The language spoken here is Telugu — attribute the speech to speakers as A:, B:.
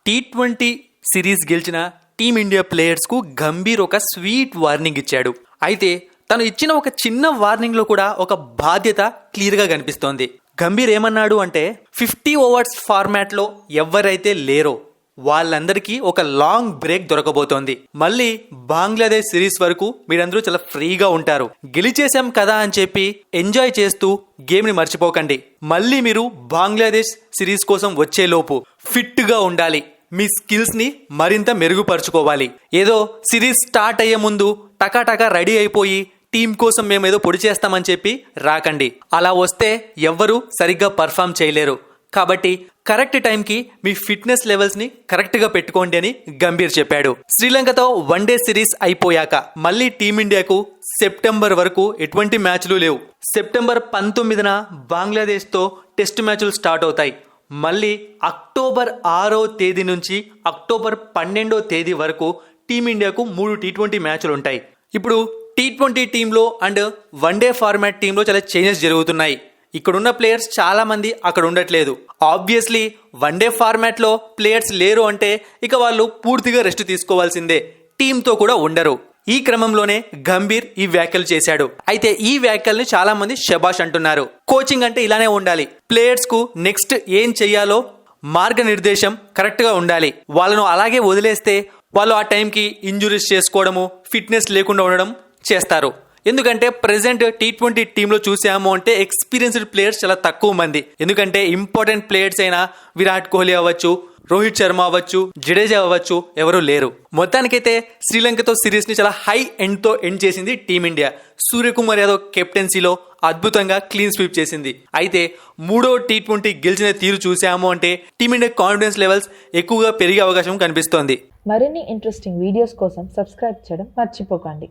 A: టీ20 సిరీస్ గెలిచిన టీమిండియా ప్లేయర్స్కు గంభీర్ ఒక స్వీట్ వార్నింగ్ ఇచ్చాడు. అయితే తను ఇచ్చిన ఒక చిన్న వార్నింగ్లో కూడా ఒక బాధ్యత క్లియర్గా కనిపిస్తోంది. గంభీర్ ఏమన్నాడు అంటే 50 ఓవర్స్ ఫార్మాట్లో ఎవరైతే లేరో వాళ్ళందరికీ ఒక లాంగ్ బ్రేక్ దొరకబోతోంది. మళ్ళీ బంగ్లాదేశ్ సిరీస్ వరకు మీరందరూ చాలా ఫ్రీగా ఉంటారు. గెలిచేశాం కదా అని చెప్పి ఎంజాయ్ చేస్తూ గేమ్ ని మర్చిపోకండి. మళ్ళీ మీరు బంగ్లాదేశ్ సిరీస్ కోసం వచ్చేలోపు ఫిట్ గా ఉండాలి. మీ స్కిల్స్ ని మరింత మెరుగుపరుచుకోవాలి. ఏదో సిరీస్ స్టార్ట్ అయ్యే ముందు టకాటకా రెడీ అయిపోయి టీం కోసం మేమేదో పొడి చేస్తామని చెప్పి రాకండి. అలా వస్తే ఎవ్వరూ సరిగ్గా పర్ఫామ్ చేయలేరు. కాబట్టి కరెక్ట్ టైంకి మీ ఫిట్నెస్ లెవెల్స్ ని కరెక్ట్ గా పెట్టుకోండి అని గంభీర్ చెప్పాడు. శ్రీలంకతో వన్డే సిరీస్ అయిపోయాక మళ్ళీ టీమిండియాకు సెప్టెంబర్ వరకు ఎటువంటి మ్యాచ్లు లేవు. సెప్టెంబర్ 19న బంగ్లాదేశ్ తో టెస్ట్ మ్యాచ్లు స్టార్ట్ అవుతాయి. మళ్ళీ అక్టోబర్ 6వ తేదీ నుంచి అక్టోబర్ 12వ తేదీ వరకు టీమిండియాకు 3 టీ20 మ్యాచ్లు ఉంటాయి. ఇప్పుడు టీ20 టీంలో అండ్ వన్డే ఫార్మాట్ టీంలో చాలా చేంజెస్ జరుగుతున్నాయి. ఇక్కడున్న ప్లేయర్స్ చాలా మంది అక్కడ ఉండట్లేదు. ఆబ్వియస్లీ వన్డే ఫార్మాట్ లో ప్లేయర్స్ లేరు అంటే ఇక వాళ్ళు పూర్తిగా రెస్ట్ తీసుకోవాల్సిందే. టీంతో కూడా ఉండరు. ఈ క్రమంలోనే గంభీర్ ఈ వ్యాఖ్యలు చేశాడు. అయితే ఈ వ్యాఖ్యల్ని చాలా మంది శబాష్ అంటున్నారు. కోచింగ్ అంటే ఇలానే ఉండాలి. ప్లేయర్స్ కు నెక్స్ట్ ఏం చెయ్యాలో మార్గనిర్దేశం కరెక్ట్ గా ఉండాలి. వాళ్ళను అలాగే వదిలేస్తే వాళ్ళు ఆ టైంకి ఇంజురీస్ చేసుకోవడము, ఫిట్నెస్ లేకుండా ఉండడం చేస్తారు. ఎందుకంటే ప్రెసెంట్ టీ20 టీంలో చూసాము అంటే ఎక్స్పీరియన్స్డ్ ప్లేయర్స్ చాలా తక్కువ మంది. ఎందుకంటే ఇంపార్టెంట్ ప్లేయర్స్ అయినా విరాట్ కోహ్లీ అవ్వచ్చు, రోహిత్ శర్మ అవ్వచ్చు, జడేజా అవ్వచ్చు, ఎవరూ లేరు. మొత్తానికైతే శ్రీలంకతో సిరీస్ ని చాలా హై ఎండ్ తో ఎండ్ చేసింది టీమిండియా. సూర్యకుమార్ యాదవ్ కెప్టెన్సీలో అద్భుతంగా క్లీన్ స్వీప్ చేసింది. అయితే 3వ టీ20 గెలిచిన తీరు చూసాము అంటే టీమిండియా కాన్ఫిడెన్స్ లెవెల్స్ ఎక్కువగా పెరిగే అవకాశం కనిపిస్తోంది.
B: మరిన్ని ఇంట్రెస్టింగ్ వీడియోస్ కోసం సబ్స్క్రైబ్ చేయడం మర్చిపోకండి.